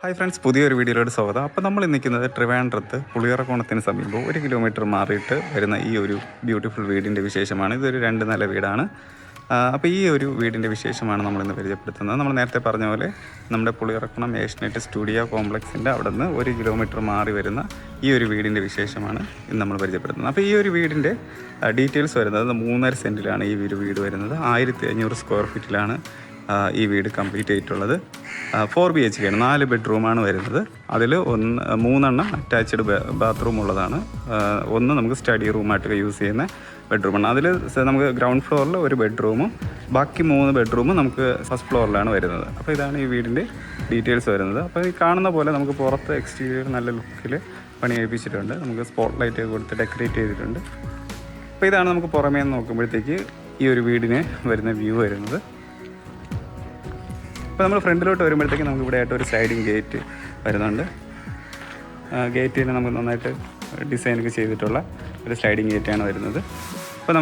Hi friends, പുതിയൊരു വീഡിയോയിലോട് സ്വാഗതം. അപ്പോൾ നമ്മൾ നിൽക്കുന്നത് ട്രിവാൻഡ്രത്ത് പുളിയറക്കോണത്തിന് സമീപം 1 കിലോമീറ്റർ മാറിയിട്ട് വരുന്ന ഈ ഒരു ബ്യൂട്ടിഫുൾ വീടിൻ്റെ വിശേഷമാണ്. ഇതൊരു 2 നില വീടാണ്. അപ്പോൾ ഈ ഒരു വീടിൻ്റെ വിശേഷമാണ് നമ്മളിന്ന് പരിചയപ്പെടുത്തുന്നത്. നമ്മൾ നേരത്തെ പറഞ്ഞ പോലെ നമ്മുടെ പുളിയറക്കോണം ഏഷ്യനെറ്റ് സ്റ്റുഡിയോ കോംപ്ലക്സിൻ്റെ അവിടെ നിന്ന് 1 കിലോമീറ്റർ മാറി വരുന്ന ഈ ഒരു വീടിൻ്റെ വിശേഷമാണ് ഇന്ന് നമ്മൾ പരിചയപ്പെടുത്തുന്നത്. അപ്പോൾ ഈ ഒരു വീടിൻ്റെ ഡീറ്റെയിൽസ് വരുന്നത് 3.5 സെൻറ്റിലാണ് ഈ ഒരു വീട് വരുന്നത്. 1500 സ്ക്വയർ ഫീറ്റിലാണ് ഈ വീട് കംപ്ലീറ്റ് ചെയ്തിട്ടുള്ളത്. 4 BHK ആണ്. 4 ബെഡ്റൂമാണ് വരുന്നത്. അതിൽ 3 അറ്റാച്ച്ഡ് ബാത്റൂം ഉള്ളതാണ്. ഒന്ന് നമുക്ക് സ്റ്റഡി റൂമായിട്ട് യൂസ് ചെയ്യുന്ന ബെഡ്റൂമാണ്. അതിൽ നമുക്ക് ഗ്രൗണ്ട് ഫ്ലോറിൽ ഒരു ബെഡ്റൂമും ബാക്കി 3 ബെഡ്റൂമും നമുക്ക് ഫസ്റ്റ് ഫ്ലോറിലാണ് വരുന്നത്. അപ്പോൾ ഇതാണ് ഈ വീടിൻ്റെ ഡീറ്റെയിൽസ് വരുന്നത്. അപ്പോൾ ഈ കാണുന്ന പോലെ നമുക്ക് പുറത്ത് എക്സ്റ്റീരിയർ നല്ല ലുക്കിൽ പണി കഴിപ്പിച്ചിട്ടുണ്ട്. നമുക്ക് സ്പോട്ട് ലൈറ്റ് കൊടുത്ത് ഡെക്കറേറ്റ് ചെയ്തിട്ടുണ്ട്. അപ്പോൾ ഇതാണ് നമുക്ക് പുറമേ നോക്കുമ്പോഴത്തേക്ക് ഈ ഒരു വീടിന് വരുന്ന വ്യൂ വരുന്നത്. അപ്പോൾ നമ്മൾ ഫ്രണ്ടിലോട്ട് വരുമ്പോഴത്തേക്ക് നമുക്ക് ഇവിടെ ആയിട്ട് ഒരു സ്ലൈഡിങ് ഗേറ്റ് വരുന്നുണ്ട്. ഗേറ്റിന് നമുക്ക് നന്നായിട്ട് ഡിസൈനൊക്കെ ചെയ്തിട്ടുള്ള ഒരു സ്ലൈഡിങ് ഗേറ്റാണ് വരുന്നത്. അപ്പോൾ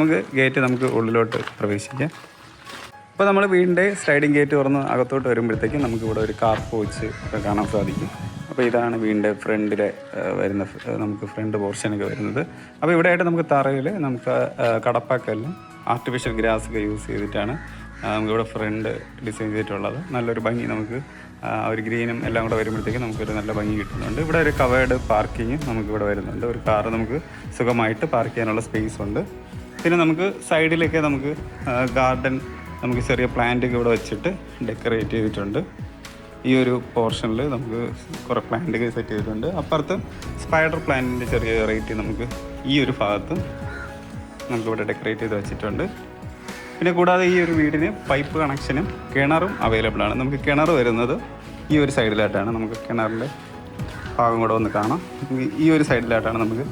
നമുക്ക് ഉള്ളിലോട്ട് പ്രവേശിക്കാം. അപ്പോൾ നമ്മൾ വീടിൻ്റെ സ്ലൈഡിങ് ഗേറ്റ് തുറന്ന് അകത്തോട്ട് വരുമ്പോഴത്തേക്കും നമുക്കിവിടെ ഒരു കാർ പോർച്ച് ഒക്കെ കാണാൻ സാധിക്കും. അപ്പോൾ ഇതാണ് വീടിൻ്റെ ഫ്രണ്ടിലെ നമുക്ക് ഫ്രണ്ട് പോർഷനൊക്കെ വരുന്നത്. അപ്പോൾ ഇവിടെ ആയിട്ട് നമുക്ക് തറയിൽ നമുക്ക് കടപ്പാക്കെല്ലാം ആർട്ടിഫിഷ്യൽ ഗ്രാസ് ഒക്കെ യൂസ് ചെയ്തിട്ടാണ് നമുക്കിവിടെ ഫ്രണ്ട് ഡിസൈൻ ചെയ്തിട്ടുള്ളത്. നല്ലൊരു ഭംഗി നമുക്ക് ഒരു ഗ്രീനും എല്ലാം കൂടെ വരുമ്പോഴത്തേക്കും നമുക്കൊരു നല്ല ഭംഗി കിട്ടുന്നുണ്ട്. ഇവിടെ ഒരു കവേർഡ് പാർക്കിങ് നമുക്കിവിടെ വരുന്നുണ്ട്. ഒരു കാറ് നമുക്ക് സുഖമായിട്ട് പാർക്ക് ചെയ്യാനുള്ള സ്പേസ് ഉണ്ട്. പിന്നെ നമുക്ക് സൈഡിലൊക്കെ നമുക്ക് ഗാർഡൻ നമുക്ക് ചെറിയ പ്ലാന്റൊക്കെ ഇവിടെ വെച്ചിട്ട് ഡെക്കറേറ്റ് ചെയ്തിട്ടുണ്ട്. ഈ ഒരു പോർഷനിൽ നമുക്ക് കുറേ പ്ലാന്റൊക്കെ സെറ്റ് ചെയ്തിട്ടുണ്ട്. അപ്പുറത്ത് സ്പൈഡർ പ്ലാന്റിൻ്റെ ചെറിയ വെറൈറ്റി നമുക്ക് ഈ ഒരു ഭാഗത്ത് നമുക്കിവിടെ ഡെക്കറേറ്റ് ചെയ്ത് വെച്ചിട്ടുണ്ട്. പിന്നെ കൂടാതെ ഈ ഒരു വീടിന് പൈപ്പ് കണക്ഷനും കിണറും അവൈലബിൾ ആണ്. നമുക്ക് കിണർ വരുന്നത് ഈ ഒരു സൈഡിലായിട്ടാണ്. നമുക്ക് കിണറിൻ്റെ ഭാഗം കൂടെ ഒന്ന് കാണാം. ഈ ഒരു സൈഡിലായിട്ടാണ് നമുക്ക്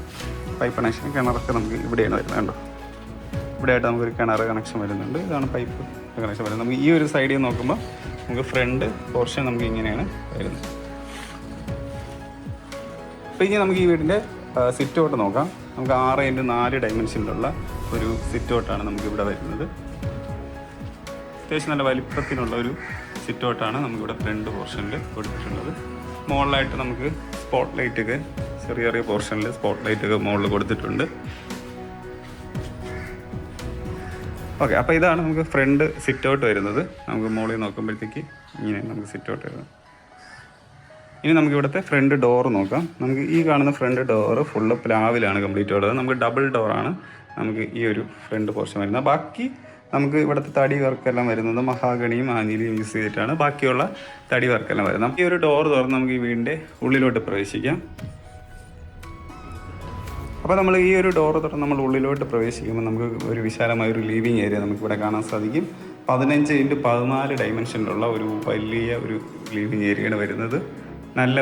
പൈപ്പ് കണക്ഷൻ. കിണറൊക്കെ നമുക്ക് ഇവിടെയാണ് വരുന്നത്. കണ്ടോ, ഇവിടെയായിട്ട് നമുക്കൊരു കിണർ കണക്ഷൻ വരുന്നുണ്ട്. ഇതാണ് പൈപ്പ് കണക്ഷൻ വരുന്നത്. നമുക്ക് ഈ ഒരു സൈഡിൽ നോക്കുമ്പോൾ നമുക്ക് ഫ്രണ്ട് പോർഷൻ നമുക്ക് ഇങ്ങനെയാണ് വരുന്നത്. അപ്പോൾ ഇനി നമുക്ക് ഈ വീടിൻ്റെ സിറ്റ് ഔട്ട് നോക്കാം. നമുക്ക് 6x4 ഡയമെൻഷനിലുള്ള ഒരു സിറ്റ് ഔട്ടാണ് നമുക്കിവിടെ വരുന്നത്. അത്യാവശ്യം നല്ല വലിപ്പത്തിനുള്ള ഒരു സിറ്റ് ഔട്ടാണ് നമുക്കിവിടെ ഫ്രണ്ട് പോർഷനിൽ കൊടുത്തിട്ടുള്ളത്. മുകളിലായിട്ട് നമുക്ക് സ്പോട്ട് ലൈറ്റൊക്കെ ചെറിയ പോർഷനിൽ സ്പോട്ട് ലൈറ്റൊക്കെ മുകളിൽ കൊടുത്തിട്ടുണ്ട്. ഓക്കെ, അപ്പോൾ ഇതാണ് നമുക്ക് ഫ്രണ്ട് സിറ്റ് ഔട്ട് വരുന്നത്. നമുക്ക് മുകളിൽ നോക്കുമ്പോഴത്തേക്ക് ഇങ്ങനെ നമുക്ക് സിറ്റ് ഔട്ട് വരുന്നത്. ഇനി നമുക്ക് ഇവിടുത്തെ ഫ്രണ്ട് ഡോർ നോക്കാം. നമുക്ക് ഈ കാണുന്ന ഫ്രണ്ട് ഡോറ് ഫുള്ള് പ്ലാവിലാണ് കംപ്ലീറ്റ് ഉള്ളത്. നമുക്ക് ഡബിൾ ഡോറാണ് നമുക്ക് ഈ ഒരു ഫ്രണ്ട് പോർഷൻ വരുന്നത്. ബാക്കി നമുക്ക് ഇവിടുത്തെ തടി വർക്കെല്ലാം വരുന്നത് മഹാഗണിയും ആഞ്ഞിലിയും യൂസ് ചെയ്തിട്ടാണ് ബാക്കിയുള്ള തടി വർക്കെല്ലാം വരുന്നത്. നമുക്ക് ഈ ഒരു ഡോർ തുറന്ന് നമുക്ക് ഈ വീടിൻ്റെ ഉള്ളിലോട്ട് പ്രവേശിക്കാം. അപ്പോൾ നമ്മൾ ഈ ഒരു ഡോർ തുറന്ന് നമ്മൾ ഉള്ളിലോട്ട് പ്രവേശിക്കുമ്പോൾ നമുക്ക് ഒരു വിശാലമായ ഒരു ലിവിങ് ഏരിയ നമുക്കിവിടെ കാണാൻ സാധിക്കും. 15x14 ഡയമെൻഷനിലുള്ള ഒരു വലിയ ഒരു ലിവിങ് ഏരിയയാണ് വരുന്നത്. നല്ല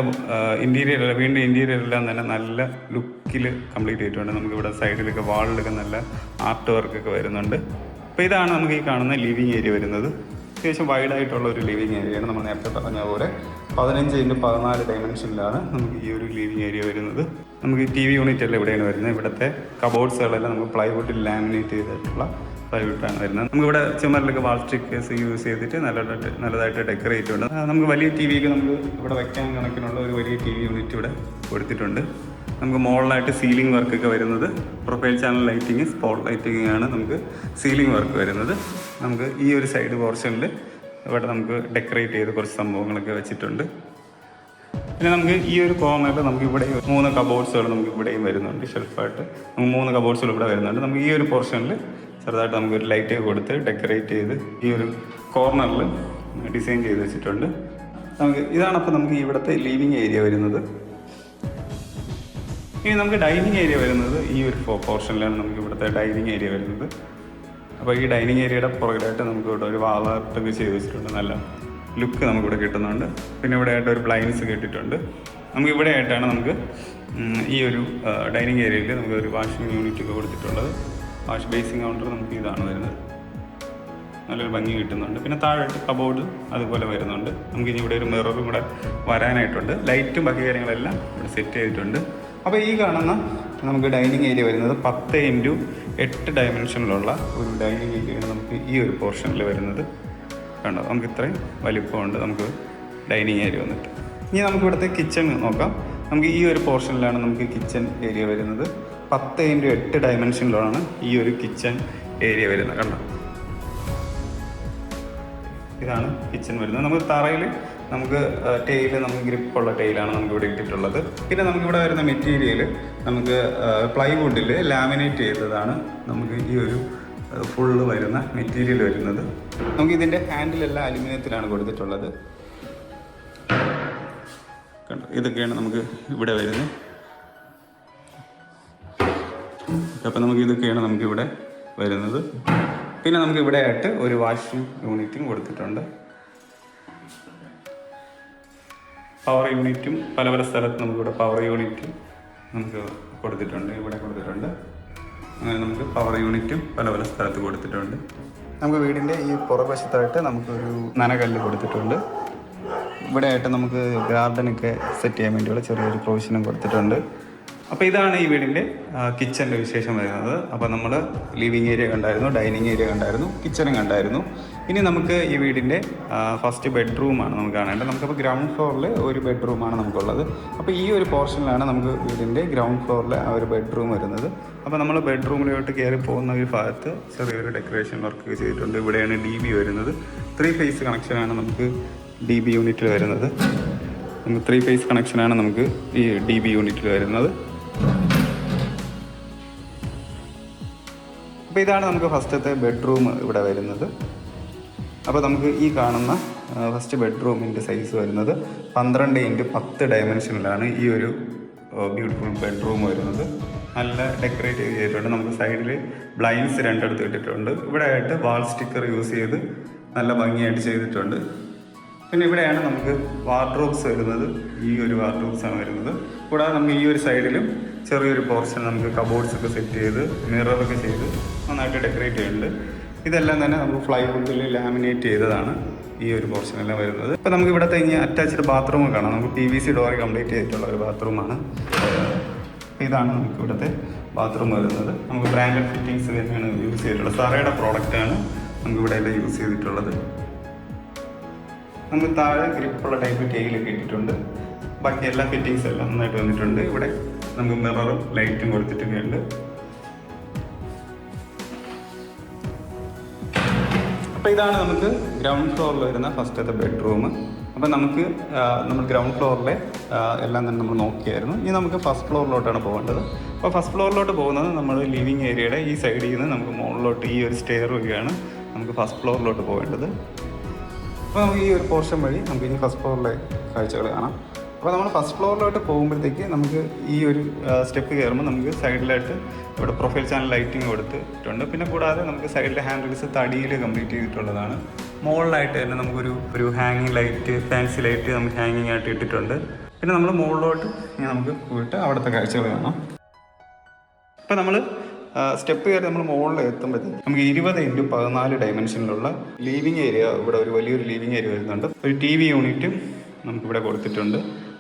വീണ്ടും ഇൻറ്റീരിയറെല്ലാം തന്നെ നല്ല ലുക്കിൽ കംപ്ലീറ്റ് ചെയ്തിട്ടുണ്ട്. നമുക്കിവിടെ സൈഡിലൊക്കെ വാളിലൊക്കെ നല്ല ആർട്ട് വർക്കൊക്കെ വരുന്നുണ്ട്. അപ്പോൾ ഇതാണ് നമുക്ക് ഈ കാണുന്ന ലിവിങ് ഏരിയ വരുന്നത്. അത്യാവശ്യം വൈഡായിട്ടുള്ള ഒരു ലിവിങ് ഏരിയയാണ്. നമ്മൾ നേരത്തെ പറഞ്ഞ പോലെ 15x14 ഡയമെൻഷനിലാണ് നമുക്ക് ഈ ഒരു ലിവിങ് ഏരിയ വരുന്നത്. നമുക്ക് TV യൂണിറ്റ് എല്ലാം ഇവിടെയാണ് വരുന്നത്. ഇവിടുത്തെ കബോർഡ്സുകളെല്ലാം നമുക്ക് പ്ലൈവുഡിൽ ലാമിനേറ്റ് ചെയ്തിട്ടുള്ള പ്ലൈവുഡാണ് വരുന്നത്. നമുക്കിവിടെ ചുമരിലൊക്കെ വാൾ സ്റ്റിക്കേഴ്സ് യൂസ് ചെയ്തിട്ട് നല്ലതായിട്ട് ഡെക്കറേറ്റ് ഉണ്ട്. നമുക്ക് വലിയ TVക്ക് നമുക്ക് ഇവിടെ വയ്ക്കാൻ കണക്കിനുള്ള ഒരു വലിയ TV യൂണിറ്റ് ഇവിടെ കൊടുത്തിട്ടുണ്ട്. നമുക്ക് മുകളിലായിട്ട് സീലിംഗ് വർക്കൊക്കെ വരുന്നത് profile channel lighting, spot lighting ആണ് നമുക്ക് സീലിംഗ് വർക്ക് വരുന്നത്. നമുക്ക് ഈ ഒരു സൈഡ് പോർഷനിൽ ഇവിടെ നമുക്ക് ഡെക്കറേറ്റ് ചെയ്ത് കുറച്ച് സംഭവങ്ങളൊക്കെ വെച്ചിട്ടുണ്ട്. പിന്നെ നമുക്ക് ഈ ഒരു കോർണറിൽ നമുക്ക് ഇവിടെ 3 കബോർഡ്സുകൾ നമുക്ക് ഇവിടെയും വരുന്നുണ്ട്. ഷെൽഫായിട്ട് നമുക്ക് 3 കബോർഡ്സുകൾ ഇവിടെ വരുന്നുണ്ട്. നമുക്ക് ഈ ഒരു പോർഷനിൽ ചെറുതായിട്ട് നമുക്കൊരു ലൈറ്റ് കൊടുത്ത് ഡെക്കറേറ്റ് ചെയ്ത് ഈ ഒരു കോർണറിൽ ഡിസൈൻ ചെയ്ത് വെച്ചിട്ടുണ്ട്. ഇതാണ് അപ്പോൾ നമുക്ക് ഇവിടുത്തെ ലിവിങ് ഏരിയ വരുന്നത്. ഇനി നമുക്ക് ഡൈനിങ് ഏരിയ വരുന്നത് ഈ ഒരു പോർഷനിലാണ് നമുക്ക് ഇവിടുത്തെ ഡൈനിങ് ഏരിയ വരുന്നത്. അപ്പോൾ ഈ ഡൈനിങ് ഏരിയയുടെ പുറകിലായിട്ട് നമുക്ക് ഇവിടെ ഒരു വാളാർട്ടൊക്കെ ചെയ്ത് വെച്ചിട്ടുണ്ട്. നല്ല ലുക്ക് നമുക്കിവിടെ കിട്ടുന്നുണ്ട്. പിന്നെ ഇവിടെ ആയിട്ട് ഒരു ബ്ലൈൻഡ്സ് കിട്ടിയിട്ടുണ്ട്. നമുക്ക് ഇവിടെ ആയിട്ടാണ് നമുക്ക് ഈ ഒരു ഡൈനിങ് ഏരിയയിൽ നമുക്ക് ഒരു വാഷിംഗ് യൂണിറ്റ് ഒക്കെ കൊടുത്തിട്ടുള്ളത്. വാഷ് ബേസിങ് കൗണ്ടർ നമുക്ക് ഇതാണ് വരുന്നത്. നല്ലൊരു ഭംഗി കിട്ടുന്നുണ്ട്. പിന്നെ താഴെ കബോർഡ് അതുപോലെ വരുന്നുണ്ട്. നമുക്ക് ഇനി ഇവിടെ ഒരു മിററും കൂടെ വരാനായിട്ടുണ്ട്. ലൈറ്റും ബാക്കി കാര്യങ്ങളെല്ലാം ഇവിടെ സെറ്റ് ചെയ്തിട്ടുണ്ട്. അപ്പോൾ ഈ കാണുന്ന നമുക്ക് ഡൈനിങ് ഏരിയ വരുന്നത് 10x8 ഡയമെൻഷനിലുള്ള ഒരു ഡൈനിങ് ഏരിയയാണ് നമുക്ക് ഈ ഒരു പോർഷനിൽ വരുന്നത്. കണ്ടോ, നമുക്ക് ഇത്രയും വലിപ്പമുണ്ട് നമുക്ക് ഡൈനിങ് ഏരിയ വന്നിട്ട്. ഇനി നമുക്ക് ഇവിടുത്തെ കിച്ചൺ നോക്കാം. നമുക്ക് ഈ ഒരു പോർഷനിലാണ് നമുക്ക് കിച്ചൺ ഏരിയ വരുന്നത്. 10x8 ഡയമെൻഷനിലാണ് ഈ ഒരു കിച്ചൺ ഏരിയ വരുന്നത്. കണ്ടോ, ഇതാണ് കിച്ചൺ വരുന്നത്. നമുക്ക് തറയിൽ നമുക്ക് ടൈല്, നമുക്ക് ഗ്രിപ്പുള്ള ടൈലാണ് നമുക്ക് ഇവിടെ ഇട്ടിട്ടുള്ളത്. പിന്നെ നമുക്കിവിടെ വരുന്ന മെറ്റീരിയൽ നമുക്ക് പ്ലൈവുഡിൽ ലാമിനേറ്റ് ചെയ്തതാണ് നമുക്ക് ഈ ഒരു ഫുള്ള് വരുന്ന മെറ്റീരിയൽ വരുന്നത്. നമുക്ക് ഇതിൻ്റെ ഹാൻഡിലെല്ലാം അലുമിനിയത്തിലാണ് കൊടുത്തിട്ടുള്ളത്. കണ്ടോ, ഇതൊക്കെയാണ് നമുക്ക് ഇവിടെ വരുന്നത്. അപ്പോൾ നമുക്ക് ഇതൊക്കെയാണ് നമുക്കിവിടെ വരുന്നത്. പിന്നെ നമുക്ക് ഇവിടെ ആയിട്ട് ഒരു വാഷിംഗ് യൂണിറ്റും കൊടുത്തിട്ടുണ്ട്. പവർ യൂണിറ്റും പല പല സ്ഥലത്ത് നമുക്കിവിടെ പവർ യൂണിറ്റ് നമുക്ക് കൊടുത്തിട്ടുണ്ട്. ഇവിടെ കൊടുത്തിട്ടുണ്ട്. അങ്ങനെ നമുക്ക് പവർ യൂണിറ്റും പല പല സ്ഥലത്ത് കൊടുത്തിട്ടുണ്ട്. നമുക്ക് വീടിൻ്റെ ഈ പുറകുവശത്തായിട്ട് നമുക്കൊരു നനകല്ല് കൊടുത്തിട്ടുണ്ട്. ഇവിടെ ആയിട്ട് നമുക്ക് ഗാർഡനൊക്കെ സെറ്റ് ചെയ്യാൻ വേണ്ടിയുള്ള ചെറിയൊരു പ്രൊവിഷനും കൊടുത്തിട്ടുണ്ട്. അപ്പോൾ ഇതാണ് ഈ വീടിൻ്റെ കിച്ചൻ്റെ വിശേഷം വരുന്നത്. അപ്പോൾ നമ്മൾ ലിവിങ് ഏരിയ കണ്ടായിരുന്നു, ഡൈനിങ് ഏരിയ കണ്ടായിരുന്നു, കിച്ചണും കണ്ടായിരുന്നു. ഇനി നമുക്ക് ഈ വീടിൻ്റെ ഫസ്റ്റ് ബെഡ്റൂമാണ് നമുക്ക് കാണേണ്ടത്. നമുക്കപ്പോൾ ഗ്രൗണ്ട് ഫ്ലോറിൽ ഒരു ബെഡ്റൂമാണ് നമുക്കുള്ളത്. അപ്പോൾ ഈ ഒരു പോർഷനിലാണ് നമുക്ക് വീടിൻ്റെ ഗ്രൗണ്ട് ഫ്ലോറിൽ ആ ഒരു ബെഡ്റൂം വരുന്നത്. അപ്പോൾ നമ്മൾ ബെഡ്റൂമിലോട്ട് കയറി പോകുന്ന ഒരു ഭാഗത്ത് ചെറിയൊരു ഡെക്കറേഷൻ വർക്ക് ചെയ്തിട്ടുണ്ട്. ഇവിടെയാണ് DB വരുന്നത്. 3 ഫേസ് കണക്ഷനാണ് നമുക്ക് DB യൂണിറ്റിൽ വരുന്നത്. 3 ഫേസ് കണക്ഷനാണ് നമുക്ക് ഈ DB യൂണിറ്റിൽ വരുന്നത്. അപ്പോൾ ഇതാണ് നമുക്ക് ഫസ്റ്റത്തെ ബെഡ്റൂം ഇവിടെ വരുന്നത്. അപ്പോൾ നമുക്ക് ഈ കാണുന്ന ഫസ്റ്റ് ബെഡ്റൂമിൻ്റെ സൈസ് വരുന്നത് 12x10 ഡയമെൻഷനിലാണ് ഈ ഒരു ബ്യൂട്ടിഫുൾ ബെഡ്റൂം വരുന്നത്. നല്ല ഡെക്കറേറ്റ് ചെയ്തിട്ടുണ്ട്. നമുക്ക് സൈഡിൽ ബ്ലൈൻഡ്സ് 2 എടുത്ത് ഇട്ടിട്ടുണ്ട്. ഇവിടെ ആയിട്ട് വാൾ സ്റ്റിക്കർ യൂസ് ചെയ്ത് നല്ല ഭംഗിയായിട്ട് ചെയ്തിട്ടുണ്ട്. പിന്നെ ഇവിടെയാണ് നമുക്ക് വാർഡ്രോബ്സ് വരുന്നത്. ഈ ഒരു വാർഡ്രോബ്സാണ് വരുന്നത്. കൂടാതെ നമുക്ക് ഈ ഒരു സൈഡിലും ചെറിയൊരു പോർഷൻ നമുക്ക് കബോർഡ്സ് ഒക്കെ സെറ്റ് ചെയ്ത് മിററൊക്കെ ചെയ്ത് നന്നായിട്ട് ഡെക്കറേറ്റ് ചെയ്യുന്നുണ്ട്. ഇതെല്ലാം തന്നെ നമുക്ക് ഫ്ലൈവുഡിൽ ലാമിനേറ്റ് ചെയ്തതാണ് ഈ ഒരു പോർഷനെല്ലാം വരുന്നത്. ഇപ്പോൾ നമുക്ക് ഇവിടുത്തെ ഇനി അറ്റാച്ച്ഡ് ബാത്റൂം കാണാം. നമുക്ക് PVC ഡോർ കംപ്ലീറ്റ് ചെയ്തിട്ടുള്ള ഒരു ബാത്റൂമാണ്. ഇതാണ് നമുക്ക് ഇവിടുത്തെ ബാത്റൂം വരുന്നത്. നമുക്ക് ബ്രാൻഡഡ് ഫിറ്റിങ്സ് തന്നെയാണ് യൂസ് ചെയ്തിട്ടുള്ളത്. സറയുടെ പ്രോഡക്റ്റാണ് നമുക്ക് ഇവിടെ എല്ലാം യൂസ് ചെയ്തിട്ടുള്ളത്. നമുക്ക് താഴെ ഗ്രിപ്പുള്ള ടൈപ്പ് ടൈലൊക്കെ ഇട്ടിട്ടുണ്ട്. ബാക്കി എല്ലാ ഫിറ്റിങ്സ് എല്ലാം നന്നായിട്ട് വന്നിട്ടുണ്ട്. ഇവിടെ നമുക്ക് മിററും ലൈറ്റും കൊടുത്തിട്ടൊക്കെ ഉണ്ട്. അപ്പോൾ ഇതാണ് നമുക്ക് ഗ്രൗണ്ട് ഫ്ലോറിൽ വരുന്ന ഫസ്റ്റത്തെ ബെഡ്റൂം. അപ്പോൾ നമുക്ക് നമ്മൾ ഗ്രൗണ്ട് ഫ്ലോറിലെ എല്ലാം തന്നെ നമ്മൾ നോക്കിയായിരുന്നു. ഇനി നമുക്ക് ഫസ്റ്റ് ഫ്ലോറിലോട്ടാണ് പോകേണ്ടത്. അപ്പോൾ ഫസ്റ്റ് ഫ്ലോറിലോട്ട് പോകുന്നത് നമ്മൾ ലിവിങ് ഏരിയയുടെ ഈ സൈഡിൽ നിന്ന് നമുക്ക് മുകളിലോട്ട് ഈ ഒരു സ്റ്റെയർ വഴിയാണ് നമുക്ക് ഫസ്റ്റ് ഫ്ലോറിലോട്ട് പോകേണ്ടത്. അപ്പോൾ നമുക്ക് ഈ ഒരു പോർഷൻ വഴി നമുക്ക് ഇനി ഫസ്റ്റ് ഫ്ലോറിലെ കാഴ്ചകൾ കാണാം. അപ്പോൾ നമ്മൾ ഫസ്റ്റ് ഫ്ലോറിലോട്ട് പോകുമ്പോഴത്തേക്ക് നമുക്ക് ഈ ഒരു സ്റ്റെപ്പ് കയറുമ്പോൾ നമുക്ക് സൈഡിലായിട്ട് ഇവിടെ പ്രൊഫൈൽ ചാനൽ ലൈറ്റിങ് കൊടുത്തിട്ടുണ്ട്. പിന്നെ കൂടാതെ നമുക്ക് സൈഡിലെ ഹാൻഡിൽസ് തടിയിൽ കംപ്ലീറ്റ് ചെയ്തിട്ടുള്ളതാണ്. മുകളിലായിട്ട് തന്നെ നമുക്കൊരു ഹാങ്ങിങ് ലൈറ്റ്, ഫാൻസി ലൈറ്റ് നമുക്ക് ഹാങ്ങിങ് ആയിട്ട് ഇട്ടിട്ടുണ്ട്. പിന്നെ നമ്മൾ മുകളിലോട്ട് നമുക്ക് പോയിട്ട് അവിടുത്തെ കാഴ്ചകൾ കാണാം. അപ്പോൾ നമ്മൾ സ്റ്റെപ്പ് കയറി നമ്മൾ മുകളിൽ എത്തുമ്പോഴത്തേക്ക് നമുക്ക് 20x14 ഡയമെൻഷനിലുള്ള ലിവിങ് ഏരിയ, ഇവിടെ ഒരു വലിയൊരു ലിവിങ് ഏരിയ വരുന്നുണ്ട്. ഒരു TV യൂണിറ്റും നമുക്കിവിടെ കൊടുത്തിട്ടുണ്ട്.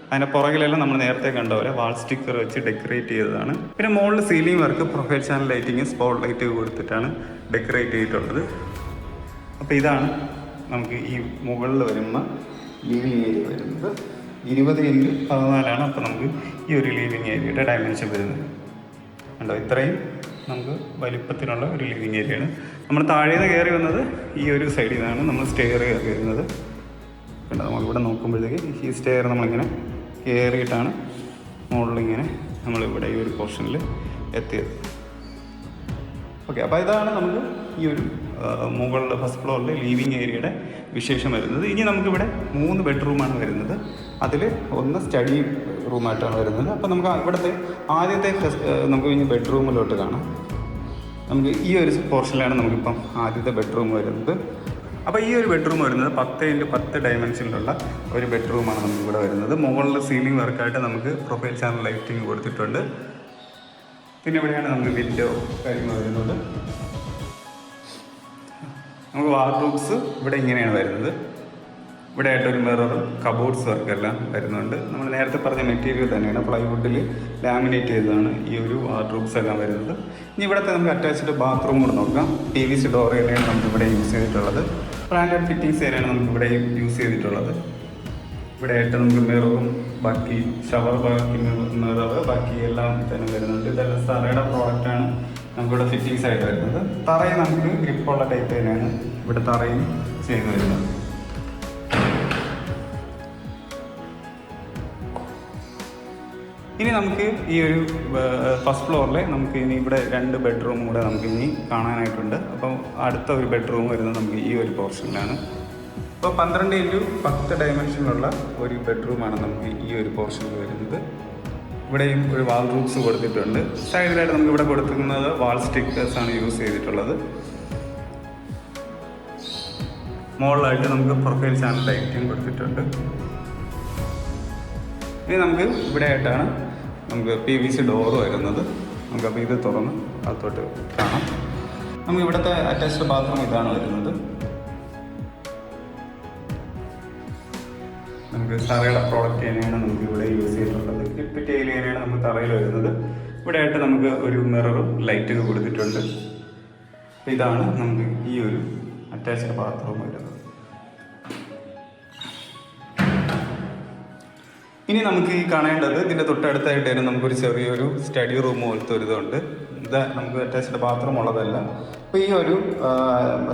അതിൻ്റെ പുറകിലെല്ലാം നമ്മൾ നേരത്തെ കണ്ട പോലെ വാൾ സ്റ്റിക്കർ വെച്ച് ഡെക്കറേറ്റ് ചെയ്തതാണ്. പിന്നെ മുകളിൽ ceiling work, profile channel lighting, spot light കൊടുത്തിട്ടാണ് ഡെക്കറേറ്റ് ചെയ്തിട്ടുള്ളത്. അപ്പോൾ ഇതാണ് നമുക്ക് ഈ മുകളിൽ വരുമ്പോൾ ലിവിങ് ഏരിയ വരുന്നത്. 20x14 അപ്പോൾ നമുക്ക് ഈ ഒരു ലിവിങ് ഏരിയയുടെ ഡയമെൻഷൻ വരുന്നത് കണ്ടോ. ഇത്രയും നമുക്ക് വലിപ്പത്തിനുള്ള ഒരു ലിവിങ് ഏരിയയാണ്. നമ്മൾ താഴേന്ന് കയറി വന്നത് ഈ ഒരു സൈഡിൽ നിന്നാണ് നമ്മൾ സ്റ്റെയർ കയറി വരുന്നത്. കണ്ടോ, നമ്മളിവിടെ നോക്കുമ്പോഴത്തേക്ക് ഈ സ്റ്റെയർ നമ്മളിങ്ങനെ കയറിയിട്ടാണ് മുകളിലിങ്ങനെ നമ്മളിവിടെ ഈ ഒരു പോർഷനിൽ എത്തിയത്. ഓക്കെ, അപ്പോൾ ഇതാണ് നമുക്ക് ഈ ഒരു മുകളിൽ ഫസ്റ്റ് ഫ്ലോറിലെ ലിവിങ് ഏരിയയുടെ വിശേഷം വരുന്നത്. ഇനി നമുക്കിവിടെ 3 ബെഡ്റൂമാണ് വരുന്നത്. അതിൽ ഒന്ന് സ്റ്റഡി റൂമായിട്ടാണ് വരുന്നത്. അപ്പോൾ നമുക്ക് ഇവിടുത്തെ ആദ്യത്തെ നമുക്ക് ഇനി ബെഡ്റൂമിലോട്ട് കാണാം. നമുക്ക് ഈ ഒരു പോർഷനിലാണ് നമുക്കിപ്പം ആദ്യത്തെ ബെഡ്റൂം വരുന്നത്. അപ്പോൾ ഈ ഒരു ബെഡ്റൂം വരുന്നത് 10x10 ഡയമെൻഷനിലുള്ള ഒരു ബെഡ്റൂമാണ് നമുക്കിവിടെ വരുന്നത്. മുകളിൽ സീലിംഗ് വർക്കായിട്ട് നമുക്ക് പ്രൊഫൈൽ ചാനൽ ലൈറ്റിങ് കൊടുത്തിട്ടുണ്ട്. പിന്നെ ഇവിടെയാണ് നമുക്ക് വിൻഡോ കാര്യങ്ങൾ വരുന്നത്. നമുക്ക് വാർഡ്രോബ്സ് ഇവിടെ ഇങ്ങനെയാണ് വരുന്നത്. ഇവിടെ ആയിട്ടൊരു മിററും കബോർഡ്സ് വർക്കെല്ലാം വരുന്നുണ്ട്. നമ്മൾ നേരത്തെ പറഞ്ഞ മെറ്റീരിയൽ തന്നെയാണ്, പ്ലൈവുഡിൽ ലാമിനേറ്റ് ചെയ്തതാണ് ഈ ഒരു വാർഡ്രോബ്സ് എല്ലാം വരുന്നത്. ഇനി ഇവിടുത്തെ നമുക്ക് അറ്റാച്ച്ഡ് ബാത്റൂം കൂടെ നോക്കാം. PVC ഡോർ തന്നെയാണ് നമുക്കിവിടെ യൂസ് ചെയ്തിട്ടുള്ളത്. ബ്രാൻഡഡ് ഫിറ്റിങ്സ് തന്നെയാണ് നമുക്കിവിടെ യൂസ് ചെയ്തിട്ടുള്ളത്. ഇവിടെ ആയിട്ട് നമുക്ക് മിററും ബാക്കി ഷവർ ബാക്കി മിറർ ബാക്കി എല്ലാം തന്നെ വരുന്നുണ്ട്. ഇതെല്ലാം തറയുടെ പ്രോഡക്റ്റാണ് നമുക്കിവിടെ ഫിറ്റിങ്സ് ആയിട്ട് വരുന്നത്. തറയും നമുക്ക് ഗ്രിപ്പുള്ള ടൈപ്പ് തന്നെയാണ് ഇവിടെ തറയും ചെയ്ത് വരുന്നത്. ഇനി നമുക്ക് ഈ ഒരു ഫസ്റ്റ് ഫ്ലോറിൽ നമുക്ക് ഇനി ഇവിടെ 2 ബെഡ്റൂം കൂടെ നമുക്ക് ഇനി കാണാനായിട്ടുണ്ട്. അപ്പം അടുത്ത ഒരു ബെഡ്റൂം വരുന്നത് നമുക്ക് ഈ ഒരു പോർഷനിലാണ്. അപ്പോൾ 12x10 ഡയമെൻഷനിലുള്ള ഒരു ബെഡ്റൂമാണ് നമുക്ക് ഈ ഒരു പോർഷനിൽ വരുന്നത്. ഇവിടെയും ഒരു വാൾ റൂപ്സ് കൊടുത്തിട്ടുണ്ട്. സൈഡിലായിട്ട് നമുക്ക് ഇവിടെ കൊടുത്തിരിക്കുന്നത് വാൾ സ്റ്റിക്കേഴ്സാണ് യൂസ് ചെയ്തിട്ടുള്ളത്. മുകളിലായിട്ട് നമുക്ക് പ്രൊഫൈൽ ചാനൽ ലൈറ്റിംഗ് കൊടുത്തിട്ടുണ്ട്. ഇനി നമുക്ക് ഇവിടെ ആയിട്ടാണ് നമുക്ക് PVC ഡോറ് വരുന്നത്. നമുക്കപ്പോൾ ഇത് തുറന്ന് അകത്തോട്ട് കാണാം. നമുക്ക് ഇവിടുത്തെ അറ്റാച്ച്ഡ് ബാത്റൂം ഇതാണ് വരുന്നത്. നമുക്ക് തറയുടെ പ്രോഡക്റ്റ് തന്നെയാണ് നമുക്ക് ഇവിടെ യൂസ് ചെയ്തിട്ടുള്ളത്. ക്ലിപ്പ് ടൈൽ തന്നെയാണ് നമുക്ക് തറയിൽ വരുന്നത്. ഇവിടെ ആയിട്ട് നമുക്ക് ഒരു മിററും ലൈറ്റൊക്കെ കൊടുത്തിട്ടുണ്ട്. ഇതാണ് നമുക്ക് ഈ ഒരു അറ്റാച്ച്ഡ് ബാത്റൂം വരുന്നത്. ഇനി നമുക്ക് ഈ കാണേണ്ടത് ഇതിൻ്റെ തൊട്ടടുത്തായിട്ട് തന്നെ നമുക്കൊരു ചെറിയൊരു സ്റ്റഡി റൂം പോലത്തെ ഒരു ഇതുണ്ട്. ഇത് നമുക്ക് അറ്റാച്ച്ഡ് ബാത്റൂം ഉള്ളതല്ല. അപ്പോൾ ഈ ഒരു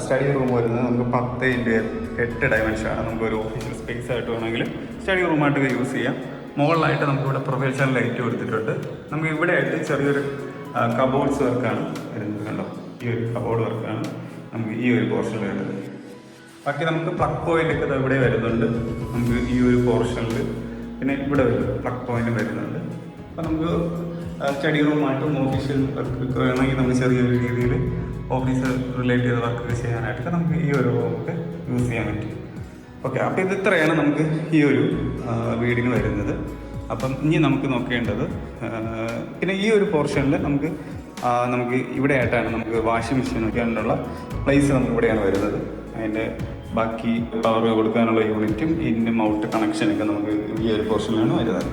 സ്റ്റഡി റൂം വരുന്നത് നമുക്ക് 10x8 ഡയമെൻഷനാണ്. നമുക്കൊരു ഓഫീഷ്യൽ സ്പേസ് ആയിട്ട് വേണമെങ്കിൽ സ്റ്റഡി റൂമായിട്ടൊക്കെ യൂസ് ചെയ്യാം. മുകളിലായിട്ട് നമുക്കിവിടെ പ്രൊഫൈൽ ചാനൽ ലൈറ്റ് കൊടുത്തിട്ടുണ്ട്. നമുക്ക് ഇവിടെ ആയിട്ട് ചെറിയൊരു കബോർഡ്സ് വർക്കാണ് വരുന്നത്. കണ്ടോ, ഈ ഒരു കബോർഡ് വർക്കാണ് നമുക്ക് ഈ ഒരു പോർഷനിൽ വരുന്നത്. ബാക്കി നമുക്ക് പ്ലഗ് പോയിൻ്റ് ഒക്കെ ഇവിടെ വരുന്നുണ്ട്. നമുക്ക് ഈ ഒരു പോർഷനിൽ പിന്നെ ഇവിടെ പ്ലഗ് പോയിന്റ് വരുന്നുണ്ട്. അപ്പോൾ നമുക്ക് സ്റ്റഡി റൂമായിട്ടും ഓഫീഷ്യൽ വർക്ക് വേണമെങ്കിൽ നമുക്ക് ചെറിയൊരു രീതിയിൽ ഓഫീസ് റിലേറ്റ് ചെയ്ത വർക്ക് ചെയ്യാനായിട്ടൊക്കെ നമുക്ക് ഈ ഒരു റൂമൊക്കെ യൂസ് ചെയ്യാൻ പറ്റും. ഓക്കെ, അപ്പോൾ ഇത് ഇത്രയാണ് നമുക്ക് ഈ ഒരു വീടിന് വരുന്നത്. അപ്പം ഇനി നമുക്ക് നോക്കേണ്ടത് പിന്നെ ഈ ഒരു പോർഷനിൽ നമുക്ക് ഇവിടെ ആയിട്ടാണ് നമുക്ക് വാഷിംഗ് മെഷീൻ വയ്ക്കാനുള്ള പ്ലേസ് നമുക്ക് ഇവിടെയാണ് വരുന്നത്. അതിൻ്റെ ബാക്കി പവർ കൊടുക്കാനുള്ള യൂണിറ്റും ഇതിൻ്റെ മൗട്ട് കണക്ഷനൊക്കെ നമുക്ക് ഈ ഒരു പോർഷനിലാണ് വരുന്നത്.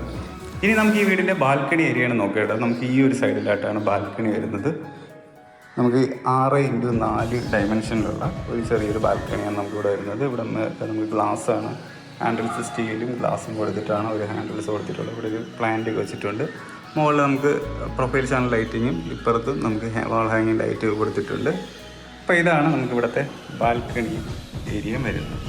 ഇനി നമുക്ക് ഈ വീടിൻ്റെ ബാൽക്കണി ഏരിയയാണ് നോക്കേണ്ടത്. നമുക്ക് ഈ ഒരു സൈഡിലായിട്ടാണ് ബാൽക്കണി വരുന്നത്. നമുക്ക് 6x4 ഡയമെൻഷനിലുള്ള ഒരു ചെറിയൊരു ബാൽക്കണിയാണ് നമുക്കിവിടെ വരുന്നത്. ഇവിടെ നമുക്ക് ഗ്ലാസ്സാണ്, ഹാൻഡിൽസ് സ്റ്റീലും ഗ്ലാസും കൊടുത്തിട്ടാണ് ഒരു ഹാൻഡിൽസ് കൊടുത്തിട്ടുള്ളത്. ഇവിടെ ഒരു പ്ലാന്റ് വെച്ചിട്ടുണ്ട്. മുകളിൽ നമുക്ക് പ്രൊഫൈൽ ചാനൽ ലൈറ്റിങ്ങും ഇപ്പുറത്ത് നമുക്ക് വാൾ ഹാങ്ങിങ് ലൈറ്റ് കൊടുത്തിട്ടുണ്ട്. അപ്പോൾ ഇതാണ് നമുക്ക് ഇവിടുത്തെ ബാൽക്കണി ഏരിയ വരുന്നത്.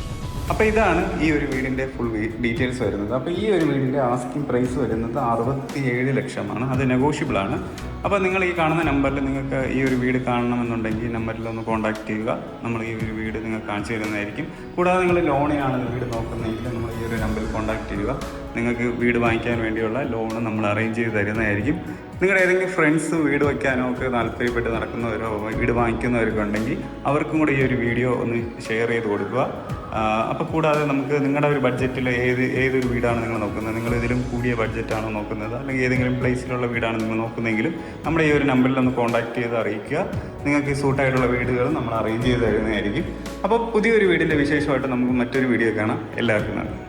അപ്പോൾ ഇതാണ് ഈ ഒരു വീടിൻ്റെ ഫുൾ ഡീറ്റെയിൽസ് വരുന്നത്. അപ്പോൾ ഈ ഒരു വീടിൻ്റെ ആസ്കിംഗ് പ്രൈസ് വരുന്നത് 67 ലക്ഷമാണ്. അത് നെഗോഷ്യബിളാണ്. അപ്പോൾ നിങ്ങൾ ഈ കാണുന്ന നമ്പറിൽ നിങ്ങൾക്ക് ഈ ഒരു വീട് കാണണമെന്നുണ്ടെങ്കിൽ നമ്പറിൽ ഒന്ന് കോൺടാക്ട് ചെയ്യുക. നമ്മൾ ഈ ഒരു വീട് നിങ്ങൾക്ക് കാണിച്ചു തരുന്നതായിരിക്കും. കൂടാതെ നിങ്ങൾ ലോണിനാണ് വീട് നോക്കുന്നതെങ്കിൽ നമ്മൾ ഈ ഒരു നമ്പറിൽ കോൺടാക്ട് ചെയ്യുക. നിങ്ങൾക്ക് വീട് വാങ്ങിക്കാൻ വേണ്ടിയുള്ള ലോണ് നമ്മൾ അറേഞ്ച് ചെയ്ത് തരുന്നതായിരിക്കും. നിങ്ങളുടെ ഏതെങ്കിലും ഫ്രണ്ട്സ് വീട് വയ്ക്കാനോ ഒക്കെ താല്പര്യപ്പെട്ട് നടക്കുന്നവരോ വീട് വാങ്ങിക്കുന്നവരൊക്കെ ഉണ്ടെങ്കിൽ അവർക്കും കൂടെ ഈ ഒരു വീഡിയോ ഒന്ന് ഷെയർ ചെയ്ത് കൊടുക്കുക. അപ്പോൾ കൂടാതെ നമുക്ക് നിങ്ങളുടെ ഒരു ബഡ്ജറ്റിൽ ഏതൊരു വീടാണ് നിങ്ങൾ നോക്കുന്നത്, നിങ്ങൾ ഇതിലും കൂടിയ ബഡ്ജറ്റാണോ നോക്കുന്നത്, അല്ലെങ്കിൽ ഏതെങ്കിലും പ്ലേസിലുള്ള വീടാണ് നിങ്ങൾ നോക്കുന്നതെങ്കിലും നമ്മുടെ ഈ ഒരു നമ്പറിൽ ഒന്ന് കോൺടാക്ട് ചെയ്ത് അറിയിക്കുക. നിങ്ങൾക്ക് സൂട്ടായിട്ടുള്ള വീടുകൾ നമ്മൾ അറേഞ്ച് ചെയ്ത് തരുന്നതായിരിക്കും. അപ്പോൾ പുതിയൊരു വീടിൻ്റെ വിശേഷമായിട്ട് നമുക്ക് മറ്റൊരു വീഡിയോ കാണാം. എല്ലാവർക്കും നന്ദി.